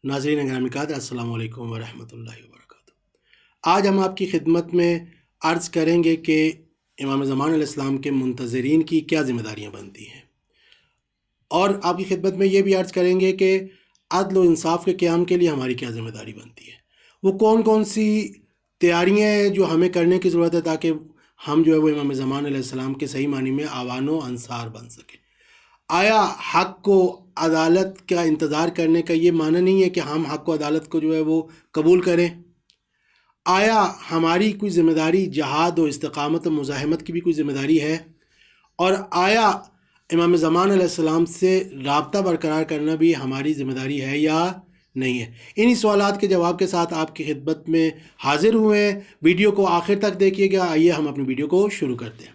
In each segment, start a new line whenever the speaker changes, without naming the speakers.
ناظرین گرامی قدر، السلام علیکم ورحمۃ اللہ وبرکاتہ۔ آج ہم آپ کی خدمت میں عرض کریں گے کہ امام زمان علیہ السلام کے منتظرین کی کیا ذمہ داریاں بنتی ہیں، اور آپ کی خدمت میں یہ بھی عرض کریں گے کہ عدل و انصاف کے قیام کے لیے ہماری کیا ذمہ داری بنتی ہے، وہ کون کون سی تیاریاں ہیں جو ہمیں کرنے کی ضرورت ہے تاکہ ہم جو ہے وہ امام زمان علیہ السلام کے صحیح معنی میں آوان و انصار بن سکیں۔ آیا حق کو عدالت کا انتظار کرنے کا یہ معنی نہیں ہے کہ ہم حق و عدالت کو جو ہے وہ قبول کریں؟ آیا ہماری کوئی ذمہ داری جہاد و استقامت و مزاحمت کی بھی کوئی ذمہ داری ہے؟ اور آیا امام زمان علیہ السلام سے رابطہ برقرار کرنا بھی ہماری ذمہ داری ہے یا نہیں ہے؟ انہی سوالات کے جواب کے ساتھ آپ کی خدمت میں حاضر ہوئے ہیں۔ ویڈیو کو آخر تک دیکھیے گا۔ آئیے ہم اپنی ویڈیو کو شروع کرتے ہیں۔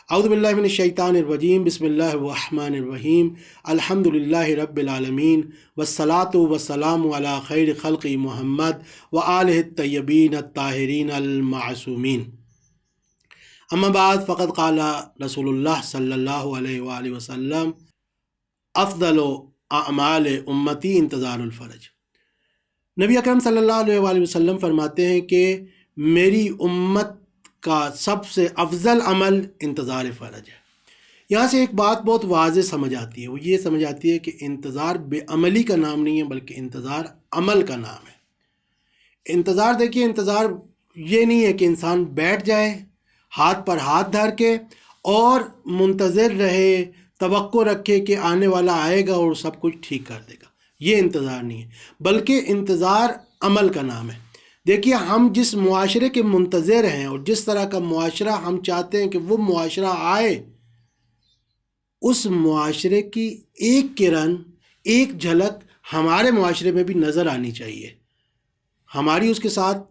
اعوذ باللہ من الشیطان الرجیم، بسم اللہ الرحمن الرحیم، الحمد للہ رب العالمین، والصلاة والسلام علی خیر خلق محمد وآلہ الطیبین الطاہرین المعصومین۔ اما بعد، فقد قال رسول اللہ صلی اللہ علیہ وآلہ وسلم، افضل اعمال امتی انتظار الفرج۔ نبی اکرم صلی اللہ علیہ وآلہ وسلم فرماتے ہیں کہ میری امت کا سب سے افضل عمل انتظار فرج ہے۔ یہاں سے ایک بات بہت واضح سمجھ آتی ہے، وہ یہ سمجھ آتی ہے کہ انتظار بے عملی کا نام نہیں ہے بلکہ انتظار عمل کا نام ہے۔ انتظار، دیکھیے، انتظار یہ نہیں ہے کہ انسان بیٹھ جائے ہاتھ پر ہاتھ دھر کے اور منتظر رہے، توقع رکھے کہ آنے والا آئے گا اور سب کچھ ٹھیک کر دے گا۔ یہ انتظار نہیں ہے بلکہ انتظار عمل کا نام ہے۔ دیکھیے، ہم جس معاشرے کے منتظر ہیں اور جس طرح کا معاشرہ ہم چاہتے ہیں کہ وہ معاشرہ آئے، اس معاشرے کی ایک کرن، ایک جھلک ہمارے معاشرے میں بھی نظر آنی چاہیے۔ ہماری اس کے ساتھ،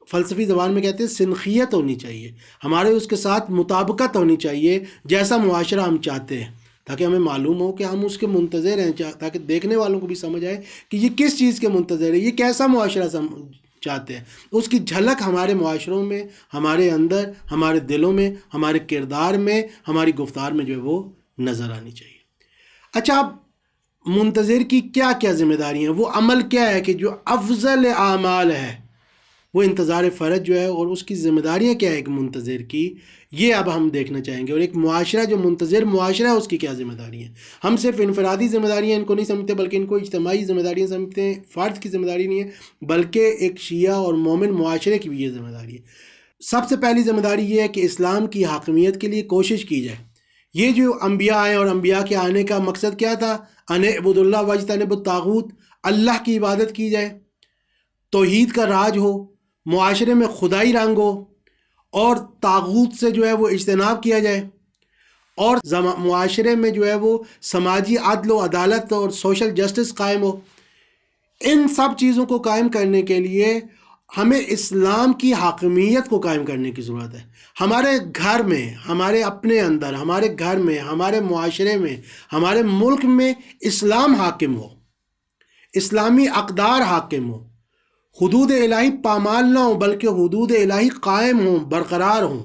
فلسفی زبان میں کہتے ہیں، سنخیت ہونی چاہیے، ہمارے اس کے ساتھ مطابقت ہونی چاہیے جیسا معاشرہ ہم چاہتے ہیں، تاکہ ہمیں معلوم ہو کہ ہم اس کے منتظر ہیں، تاکہ دیکھنے والوں کو بھی سمجھ آئے کہ یہ کس چیز کے منتظر ہے، یہ کیسا معاشرہ چاہتے ہیں۔ اس کی جھلک ہمارے معاشروں میں، ہمارے اندر، ہمارے دلوں میں، ہمارے کردار میں، ہماری گفتار میں جو ہے وہ نظر آنی چاہیے۔ اچھا، اب منتظر کی کیا کیا ذمہ داری ہیں؟ وہ عمل کیا ہے کہ جو افضل اعمال ہے، وہ انتظار فرج جو ہے، اور اس کی ذمہ داریاں کیا ہے ایک منتظر کی، یہ اب ہم دیکھنا چاہیں گے۔ اور ایک معاشرہ جو منتظر معاشرہ ہے، اس کی کیا ذمہ داریاں ہیں۔ ہم صرف انفرادی ذمہ داریاں ان کو نہیں سمجھتے بلکہ ان کو اجتماعی ذمہ داریاں سمجھتے ہیں۔ فرد کی ذمہ داری نہیں ہے بلکہ ایک شیعہ اور مومن معاشرے کی بھی یہ ذمہ داری ہے۔ سب سے پہلی ذمہ داری یہ ہے کہ اسلام کی حاکمیت کے لیے کوشش کی جائے۔ یہ جو انبیاء آئے اور انبیاء کے آنے کا مقصد کیا تھا؟ ان اعبدوا اللہ واجتنبوا الطاغوت، اللہ کی عبادت کی جائے، توحید کا راج ہو، معاشرے میں خدائی رنگ ہو، اور طاغوت سے جو ہے وہ اجتناب کیا جائے، اور معاشرے میں جو ہے وہ سماجی عدل و عدالت اور سوشل جسٹس قائم ہو۔ ان سب چیزوں کو قائم کرنے کے لیے ہمیں اسلام کی حاکمیت کو قائم کرنے کی ضرورت ہے۔ ہمارے گھر میں، ہمارے اپنے اندر، ہمارے گھر میں، ہمارے معاشرے میں، ہمارے ملک میں اسلام حاکم ہو، اسلامی اقدار حاکم ہو، حدود الہی پامال نہ ہوں بلکہ حدود الہی قائم ہوں، برقرار ہوں۔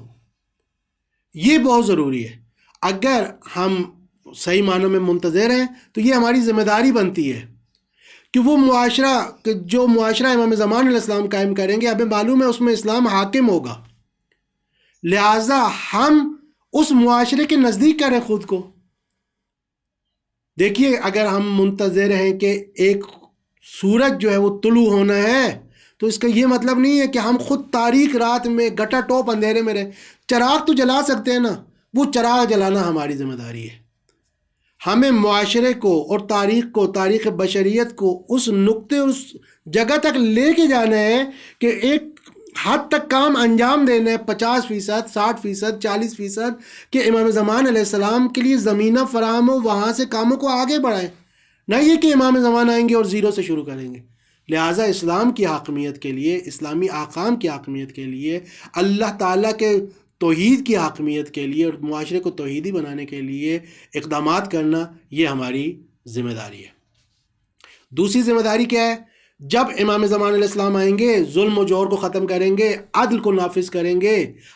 یہ بہت ضروری ہے۔ اگر ہم صحیح معنوں میں منتظر ہیں تو یہ ہماری ذمہ داری بنتی ہے کہ وہ معاشرہ، جو معاشرہ امام زمان علیہ السلام قائم کریں گے، ہمیں معلوم ہے اس میں اسلام حاکم ہوگا، لہٰذا ہم اس معاشرے کے نزدیک کریں خود کو۔ دیکھیے، اگر ہم منتظر ہیں کہ ایک سورج جو ہے وہ طلوع ہونا ہے تو اس کا یہ مطلب نہیں ہے کہ ہم خود تاریک رات میں گٹا ٹوپ اندھیرے میں رہیں۔ چراغ تو جلا سکتے ہیں نا، وہ چراغ جلانا ہماری ذمہ داری ہے۔ ہمیں معاشرے کو اور تاریخ کو، تاریخ بشریت کو اس نقطے، اس جگہ تک لے کے جانا ہے کہ ایک حد تک کام انجام دینا ہے، 50%، 60%، 40%، کہ امام زمان علیہ السلام کے لیے زمینہ فراہم ہو، وہاں سے کاموں کو آگے بڑھائیں، نہ یہ کہ امام زمان آئیں گے اور زیرو سے شروع کریں گے۔ لہٰذا اسلام کی حاکمیت کے لیے، اسلامی احکام کی حاکمیت کے لیے، اللہ تعالیٰ کے توحید کی حاکمیت کے لیے اور معاشرے کو توحیدی بنانے کے لیے اقدامات کرنا، یہ ہماری ذمہ داری ہے۔ دوسری ذمہ داری کیا ہے؟ جب امام زمان علیہ السلام آئیں گے، ظلم و جور کو ختم کریں گے، عدل کو نافذ کریں گے،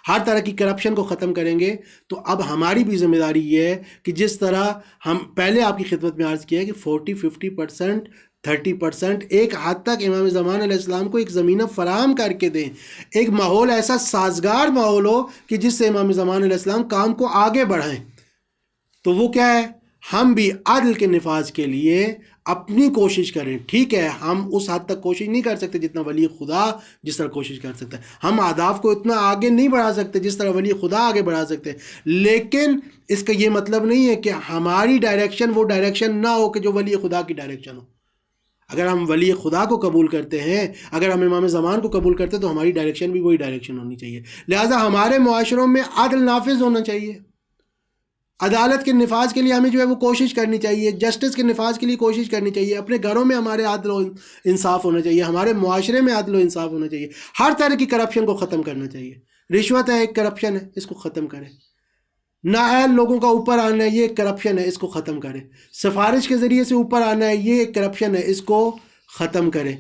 ہر طرح کی کرپشن کو ختم کریں گے، تو اب ہماری بھی ذمہ داری یہ ہے کہ جس طرح ہم پہلے آپ کی خدمت میں عرض کیا ہے کہ 40-50% 30%، ایک حد تک امام زمان علیہ السلام کو ایک زمینہ فراہم کر کے دیں، ایک ماحول ایسا سازگار ماحول ہو کہ جس سے امام زمان علیہ السلام کام کو آگے بڑھائیں۔ تو وہ کیا ہے؟ ہم بھی عدل کے نفاذ کے لیے اپنی کوشش کریں۔ ٹھیک ہے، ہم اس حد تک کوشش نہیں کر سکتے جتنا ولی خدا جس طرح کوشش کر سکتا ہے، ہم اہداف کو اتنا آگے نہیں بڑھا سکتے جس طرح ولی خدا آگے بڑھا سکتے ہیں، لیکن اس کا یہ مطلب نہیں ہے کہ ہماری ڈائریکشن وہ ڈائریکشن نہ ہو کہ جو ولی خدا کی ڈائریکشن ہو۔ اگر ہم ولی خدا کو قبول کرتے ہیں، اگر ہم امام زمان کو قبول کرتے ہیں، تو ہماری ڈائریکشن بھی وہی ڈائریکشن ہونی چاہیے۔ لہٰذا ہمارے معاشروں میں عدل نافذ ہونا چاہیے، عدالت کے نفاذ کے لیے ہمیں جو ہے وہ کوشش کرنی چاہیے، جسٹس کے نفاذ کے لیے کوشش کرنی چاہیے، اپنے گھروں میں ہمارے عدل و انصاف ہونا چاہیے، ہمارے معاشرے میں عدل و انصاف ہونا چاہیے، ہر طرح کی کرپشن کو ختم کرنا چاہیے۔ رشوت ہے، ایک کرپشن ہے، اس کو ختم کریں۔ نااہل لوگوں کا اوپر آنا ہے، یہ ایک کرپشن ہے، اس کو ختم کریں۔ سفارش کے ذریعے سے اوپر آنا ہے، یہ ایک کرپشن ہے، اس کو ختم کریں۔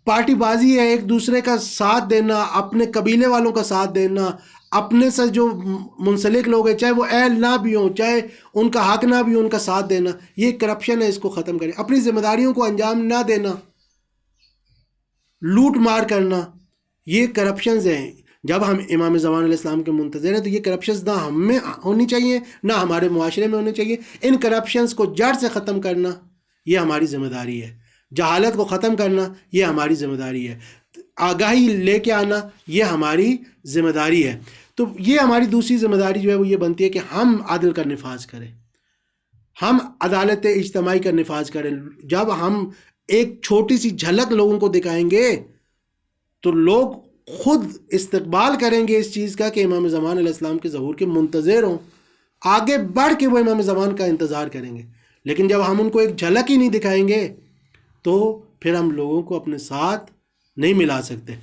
پارٹی بازی ہے، ایک دوسرے کا ساتھ دینا، اپنے قبیلے والوں کا ساتھ دینا، اپنے سے جو منسلک لوگ ہیں چاہے وہ اہل نہ بھی ہوں، چاہے ان کا حق نہ بھی ہو، ان کا ساتھ دینا، یہ کرپشن ہے، اس کو ختم کریں۔ اپنی ذمہ داریوں کو انجام نہ دینا، لوٹ مار کرنا، یہ کرپشنز ہیں۔ جب ہم امام زمان علیہ السلام کے منتظر ہیں تو یہ کرپشنز نہ ہم میں ہونی چاہیے، نہ ہمارے معاشرے میں ہونی چاہیے۔ ان کرپشنز کو جڑ سے ختم کرنا یہ ہماری ذمہ داری ہے، جہالت کو ختم کرنا یہ ہماری ذمہ داری ہے، آگاہی لے کے آنا یہ ہماری ذمہ داری ہے۔ تو یہ ہماری دوسری ذمہ داری جو ہے وہ یہ بنتی ہے کہ ہم عدل کا نفاذ کریں، ہم عدالت اجتماعی کا نفاذ کریں۔ جب ہم ایک چھوٹی سی جھلک لوگوں کو دکھائیں گے تو لوگ خود استقبال کریں گے اس چیز کا کہ امام زمان علیہ السلام کے ظہور کے منتظر ہوں، آگے بڑھ کے وہ امام زمان کا انتظار کریں گے۔ لیکن جب ہم ان کو ایک جھلک ہی نہیں دکھائیں گے تو پھر ہم لوگوں کو اپنے ساتھ نہیں ملا سکتے۔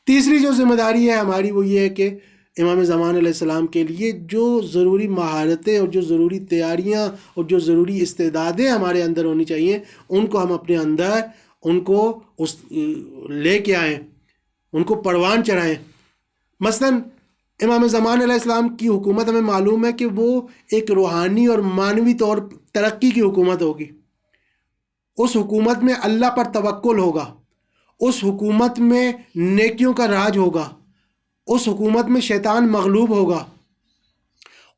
تیسری جو ذمہ داری ہے ہماری وہ یہ ہے کہ امام زمان علیہ السلام کے لیے جو ضروری مہارتیں اور جو ضروری تیاریاں اور جو ضروری استعدادیں ہمارے اندر ہونی چاہیے ان کو ہم اپنے اندر ان کو لے کے آئیں، ان کو پروان چڑھائیں۔ مثلا امام زمان علیہ السلام کی حکومت ہمیں معلوم ہے کہ وہ ایک روحانی اور معنوی طور ترقی کی حکومت ہوگی۔ اس حکومت میں اللہ پر توکل ہوگا، اس حکومت میں نیکیوں کا راج ہوگا، اس حکومت میں شیطان مغلوب ہوگا،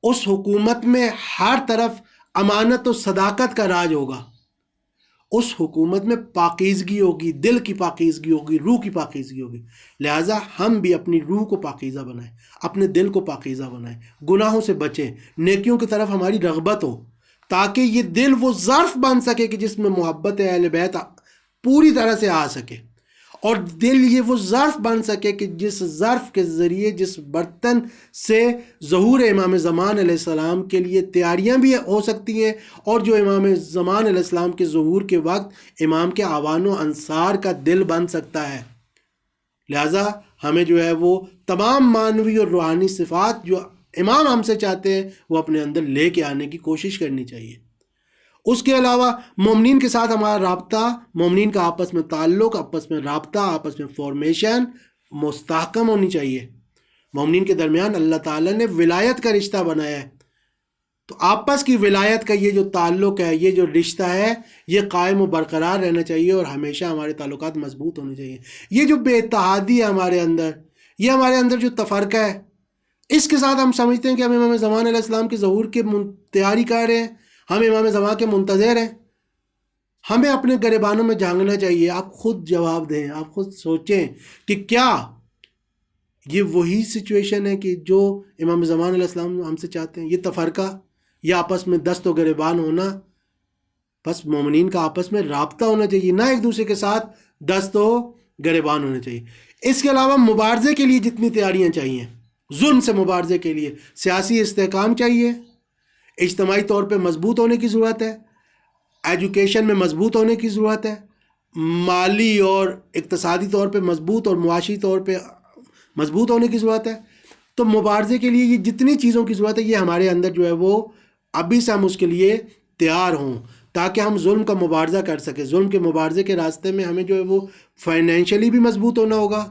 اس حکومت میں ہر طرف امانت و صداقت کا راج ہوگا، اس حکومت میں پاکیزگی ہوگی، دل کی پاکیزگی ہوگی، روح کی پاکیزگی ہوگی۔ لہٰذا ہم بھی اپنی روح کو پاکیزہ بنائیں، اپنے دل کو پاکیزہ بنائیں، گناہوں سے بچیں، نیکیوں کی طرف ہماری رغبت ہو، تاکہ یہ دل وہ ظرف بن سکے کہ جس میں محبت اہل بیت پوری طرح سے آ سکے، اور دل یہ وہ ظرف بن سکے کہ جس ظرف کے ذریعے، جس برتن سے ظہور امام زمان علیہ السلام کے لیے تیاریاں بھی ہو سکتی ہیں، اور جو امام زمان علیہ السلام کے ظہور کے وقت امام کے اعوان و انصار کا دل بن سکتا ہے۔ لہٰذا ہمیں جو ہے وہ تمام معنوی اور روحانی صفات جو امام ہم سے چاہتے ہیں وہ اپنے اندر لے کے آنے کی کوشش کرنی چاہیے۔ اس کے علاوہ مومنین کے ساتھ ہمارا رابطہ، مومنین کا آپس میں تعلق، آپس میں رابطہ، آپس میں فارمیشن مستحکم ہونی چاہیے۔ مومنین کے درمیان اللہ تعالیٰ نے ولایت کا رشتہ بنایا ہے، تو آپس کی ولایت کا یہ جو تعلق ہے، یہ جو رشتہ ہے، یہ قائم و برقرار رہنا چاہیے، اور ہمیشہ ہمارے تعلقات مضبوط ہونے چاہیے۔ یہ جو بے اتحادی ہے ہمارے اندر، یہ ہمارے اندر جو تفرقہ ہے، اس کے ساتھ ہم سمجھتے ہیں کہ ہم امام زمان علیہ السلام کے ظہور کی تیاری کر رہے ہیں، ہم امام زمان کے منتظر ہیں۔ ہمیں اپنے گریبانوں میں جھانکنا چاہیے۔ آپ خود جواب دیں، آپ خود سوچیں کہ کیا یہ وہی سچویشن ہے کہ جو امام زمان علیہ السلام ہم سے چاہتے ہیں؟ یہ تفرقہ یا آپس میں دست و گریبان ہونا؟ بس مومنین کا آپس میں رابطہ ہونا چاہیے، نہ ایک دوسرے کے ساتھ دست و گریبان ہونا چاہیے۔ اس کے علاوہ مبارزے کے لیے جتنی تیاریاں چاہیے، ظلم سے مبارزے کے لیے سیاسی استحکام چاہیے، اجتماعی طور پہ مضبوط ہونے کی ضرورت ہے، ایجوکیشن میں مضبوط ہونے کی ضرورت ہے، مالی اور اقتصادی طور پہ مضبوط اور معاشی طور پہ مضبوط ہونے کی ضرورت ہے۔ تو مبارزے کے لیے یہ جتنی چیزوں کی ضرورت ہے یہ ہمارے اندر جو ہے وہ ابھی سے ہم اس کے لیے تیار ہوں، تاکہ ہم ظلم کا مبارزہ کر سکیں۔ ظلم کے مبارزے کے راستے میں ہمیں جو ہے وہ فائنینشلی بھی مضبوط ہونا ہوگا،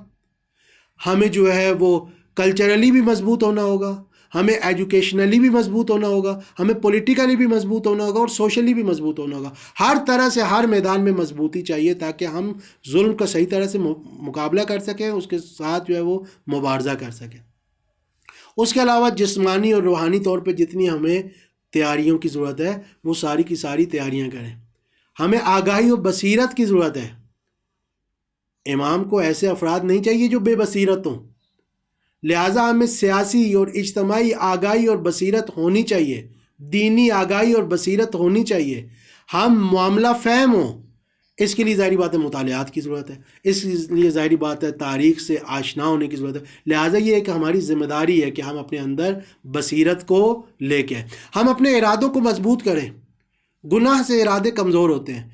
ہمیں جو ہے وہ کلچرلی بھی مضبوط ہونا ہوگا، ہمیں ایجوکیشنلی بھی مضبوط ہونا ہوگا، ہمیں پولیٹیکلی بھی مضبوط ہونا ہوگا اور سوشلی بھی مضبوط ہونا ہوگا. ہر طرح سے ہر میدان میں مضبوطی چاہیے تاکہ ہم ظلم کا صحیح طرح سے مقابلہ کر سکیں، اس کے ساتھ جو ہے وہ مبارزہ کر سکیں. اس کے علاوہ جسمانی اور روحانی طور پہ جتنی ہمیں تیاریوں کی ضرورت ہے وہ ساری کی ساری تیاریاں کریں. ہمیں آگاہی اور بصیرت کی ضرورت ہے. امام کو ایسے افراد نہیں چاہیے جو بے بصیرت ہوں، لہٰذا ہمیں سیاسی اور اجتماعی آگاہی اور بصیرت ہونی چاہیے، دینی آگاہی اور بصیرت ہونی چاہیے. ہم معاملہ فہم ہوں، اس کے لیے ظاہری بات ہے مطالعات کی ضرورت ہے، اس لیے ظاہری بات ہے تاریخ سے آشنا ہونے کی ضرورت ہے. لہٰذا یہ ایک ہماری ذمہ داری ہے کہ ہم اپنے اندر بصیرت کو لے کے ہم اپنے ارادوں کو مضبوط کریں. گناہ سے ارادے کمزور ہوتے ہیں،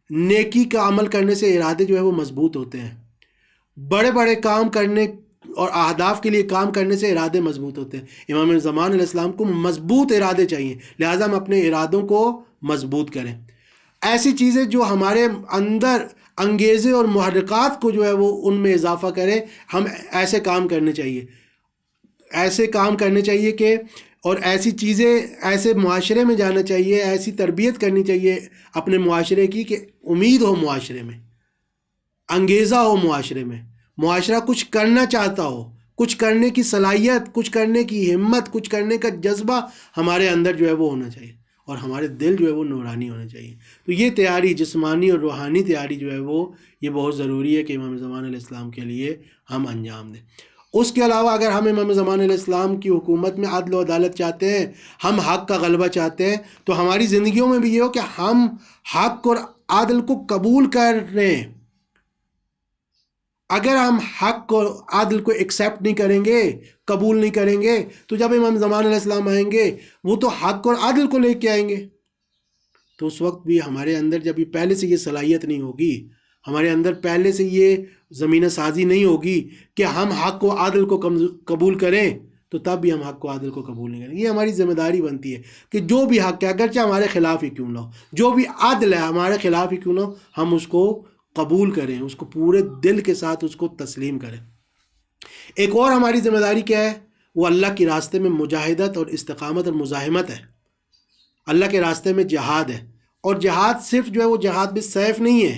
نیکی کا عمل کرنے سے ارادے جو ہے وہ مضبوط ہوتے ہیں. بڑے بڑے کام کرنے اور اہداف کے لیے کام کرنے سے ارادے مضبوط ہوتے ہیں. امام زمان علیہ السلام کو مضبوط ارادے چاہیے، لہٰذا ہم اپنے ارادوں کو مضبوط کریں. ایسی چیزیں جو ہمارے اندر انگیزے اور محرکات کو جو ہے وہ ان میں اضافہ کرے، ہم ایسے کام کرنے چاہیے، ایسے کام کرنے چاہیے کہ اور ایسی چیزیں ایسے معاشرے میں جانا چاہیے، ایسی تربیت کرنی چاہیے اپنے معاشرے کی کہ امید ہو معاشرے میں، انگیزہ ہو معاشرے میں، معاشرہ کچھ کرنا چاہتا ہو، کچھ کرنے کی صلاحیت، کچھ کرنے کی ہمت، کچھ کرنے کا جذبہ ہمارے اندر جو ہے وہ ہونا چاہیے، اور ہمارے دل جو ہے وہ نورانی ہونا چاہیے. تو یہ تیاری، جسمانی اور روحانی تیاری جو ہے وہ یہ بہت ضروری ہے کہ امام زمان علیہ السلام کے لیے ہم انجام دیں. اس کے علاوہ اگر ہم امام زمان علیہ السلام کی حکومت میں عدل و عدالت چاہتے ہیں، ہم حق کا غلبہ چاہتے ہیں، تو ہماری زندگیوں میں بھی یہ ہو کہ ہم حق اور عدل کو قبول کر رہے ہیں. اگر ہم حق اور عدل کو ایکسیپٹ نہیں کریں گے، قبول نہیں کریں گے، تو جب امام زمان علیہ السلام آئیں گے وہ تو حق اور عدل کو لے کے آئیں گے. تو اس وقت بھی ہمارے اندر جب یہ پہلے سے یہ صلاحیت نہیں ہوگی، ہمارے اندر پہلے سے یہ زمینہ سازی نہیں ہوگی کہ ہم حق و عدل کو قبول کریں، تو تب بھی ہم حق و عدل کو قبول نہیں کریں. یہ ہماری ذمہ داری بنتی ہے کہ جو بھی حق ہے، اگرچہ ہمارے خلاف ہی کیوں نہ ہو، جو بھی عدل ہے ہمارے خلاف ہی کیوں نہ ہو، ہم اس کو قبول کریں، اس کو پورے دل کے ساتھ اس کو تسلیم کریں. ایک اور ہماری ذمہ داری کیا ہے؟ وہ اللہ کے راستے میں مجاہدت اور استقامت اور مزاحمت ہے. اللہ کے راستے میں جہاد ہے، اور جہاد صرف جو ہے وہ جہاد بھی سیف نہیں ہے،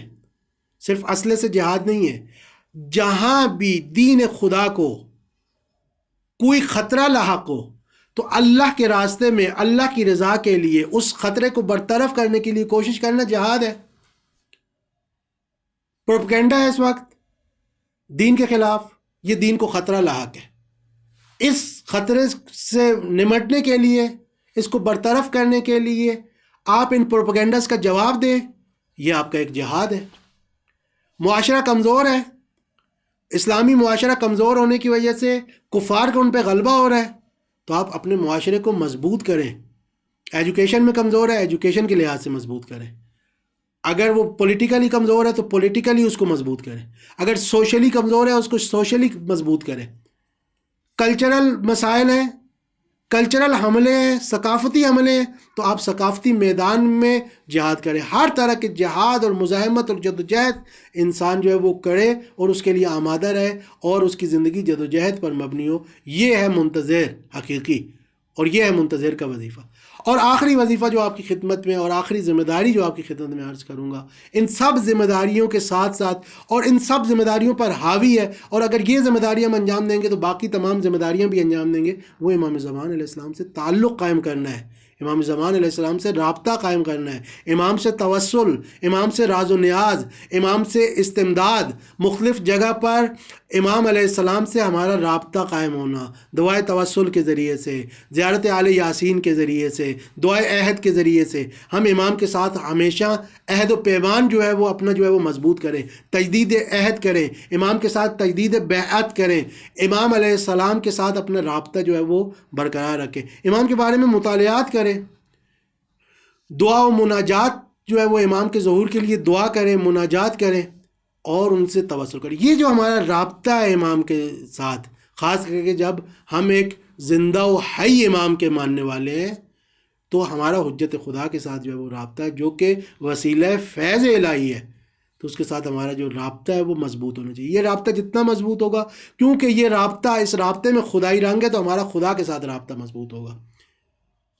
صرف اسلحے سے جہاد نہیں ہے. جہاں بھی دین خدا کو کوئی خطرہ لاحق ہو تو اللہ کے راستے میں اللہ کی رضا کے لیے اس خطرے کو برطرف کرنے کے لیے کوشش کرنا جہاد ہے. پروپیگنڈا ہے اس وقت دین کے خلاف، یہ دین کو خطرہ لاحق ہے. اس خطرے سے نمٹنے کے لیے، اس کو برطرف کرنے کے لیے آپ ان پروپیگنڈاز کا جواب دیں، یہ آپ کا ایک جہاد ہے. معاشرہ کمزور ہے، اسلامی معاشرہ کمزور ہونے کی وجہ سے کفار کا ان پہ غلبہ ہو رہا ہے، تو آپ اپنے معاشرے کو مضبوط کریں. ایجوکیشن میں کمزور ہے، ایجوکیشن کے لحاظ سے مضبوط کریں. اگر وہ پولیٹیکلی کمزور ہے تو پولیٹیکلی اس کو مضبوط کریں. اگر سوشلی کمزور ہے اس کو سوشلی مضبوط کریں. کلچرل مسائل ہیں، کلچرل حملے ہیں، ثقافتی حملے ہیں، تو آپ ثقافتی میدان میں جہاد کریں. ہر طرح کے جہاد اور مزاحمت اور جدوجہد انسان جو ہے وہ کرے اور اس کے لیے آمادہ رہے اور اس کی زندگی جدوجہد پر مبنی ہو. یہ ہے منتظر حقیقی، اور یہ ہے منتظر کا وظیفہ. اور آخری وظیفہ جو آپ کی خدمت میں، اور آخری ذمہ داری جو آپ کی خدمت میں عرض کروں گا، ان سب ذمہ داریوں کے ساتھ ساتھ اور ان سب ذمہ داریوں پر حاوی ہے، اور اگر یہ ذمہ داریاں ہم انجام دیں گے تو باقی تمام ذمہ داریاں بھی انجام دیں گے. وہ امام زمان علیہ السلام سے تعلق قائم کرنا ہے، امام زمان علیہ السلام سے رابطہ قائم کرنا ہے، امام سے توسل، امام سے راز و نیاز، امام سے استمداد، مختلف جگہ پر امام علیہ السلام سے ہمارا رابطہ قائم ہونا، دعائے توسل کے ذریعے سے، زیارت آل یاسین کے ذریعے سے، دعائے عہد کے ذریعے سے ہم امام کے ساتھ ہمیشہ عہد و پیمان جو ہے وہ اپنا جو ہے وہ مضبوط کریں، تجدید عہد کریں، امام کے ساتھ تجدید بیعت کریں، امام علیہ السلام کے ساتھ اپنا رابطہ جو ہے وہ برقرار رکھیں، امام کے بارے میں مطالعات کریں، دعا و مناجات جو ہے وہ امام کے ظہور کے لیے دعا کریں، مناجات کریں اور ان سے توسل کریں. یہ جو ہمارا رابطہ ہے امام کے ساتھ، خاص کر کے جب ہم ایک زندہ و حی امام کے ماننے والے ہیں، تو ہمارا حجت خدا کے ساتھ جو ہے وہ رابطہ ہے، جو کہ وسیلہ فیض الہی ہے. تو اس کے ساتھ ہمارا جو رابطہ ہے وہ مضبوط ہونا چاہیے. یہ رابطہ جتنا مضبوط ہوگا، کیونکہ یہ رابطہ، اس رابطے میں خدائی رنگ ہے، تو ہمارا خدا کے ساتھ رابطہ مضبوط ہوگا.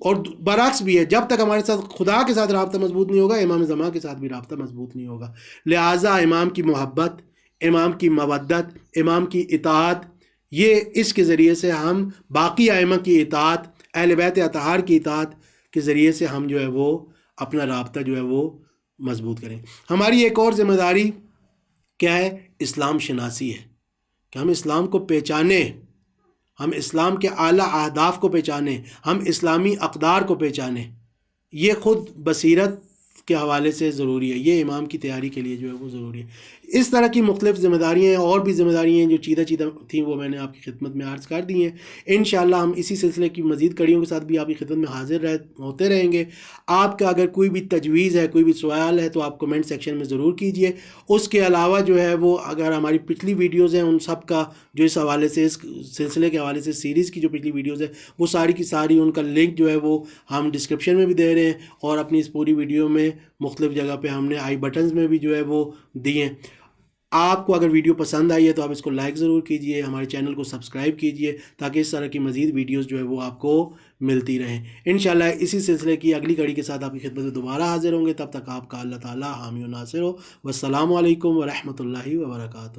اور برعکس بھی ہے، جب تک ہمارے ساتھ خدا کے ساتھ رابطہ مضبوط نہیں ہوگا، امام زمان کے ساتھ بھی رابطہ مضبوط نہیں ہوگا. لہٰذا امام کی محبت، امام کی مودت، امام کی اطاعت، یہ اس کے ذریعے سے ہم باقی ائمہ کی اطاعت، اہل بیت اطہار کی اطاعت کے ذریعے سے ہم جو ہے وہ اپنا رابطہ جو ہے وہ مضبوط کریں. ہماری ایک اور ذمہ داری کیا ہے؟ اسلام شناسی ہے، کہ ہم اسلام کو پہچانیں، ہم اسلام کے اعلیٰ اہداف کو پہچانیں، ہم اسلامی اقدار کو پہچانیں. یہ خود بصیرت کے حوالے سے ضروری ہے، یہ امام کی تیاری کے لیے جو ہے وہ ضروری ہے. اس طرح کی مختلف ذمہ داریاں ہیں، اور بھی ذمہ داریاں ہیں جو چیدہ تھیں، وہ میں نے آپ کی خدمت میں عرض کر دی ہیں. انشاءاللہ ہم اسی سلسلے کی مزید کڑیوں کے ساتھ بھی آپ کی خدمت میں حاضر ہوتے رہیں گے. آپ کا اگر کوئی بھی تجویز ہے، کوئی بھی سوال ہے، تو آپ کمنٹ سیکشن میں ضرور کیجئے. اس کے علاوہ جو ہے وہ اگر ہماری پچھلی ویڈیوز ہیں ان سب کا جو اس حوالے سے، اس سلسلے کے حوالے سے سیریز کی جو پچھلی ویڈیوز ہیں، وہ ساری کی ساری ان کا لنک جو ہے وہ ہم ڈسکرپشن میں بھی دے رہے ہیں، اور اپنی اس پوری ویڈیو میں مختلف جگہ پہ ہم نے آئی بٹنز میں بھی جو ہے وہ دیے ہیں. آپ کو اگر ویڈیو پسند آئی ہے تو آپ اس کو لائک ضرور کیجئے، ہمارے چینل کو سبسکرائب کیجئے، تاکہ اس طرح کی مزید ویڈیوز جو ہے وہ آپ کو ملتی رہیں. انشاءاللہ اسی سلسلے کی اگلی کڑی کے ساتھ آپ کی خدمت میں دوبارہ حاضر ہوں گے. تب تک آپ کا اللہ تعالیٰ حامی و ناصر ہو. والسلام علیکم ورحمۃ اللہ وبرکاتہ.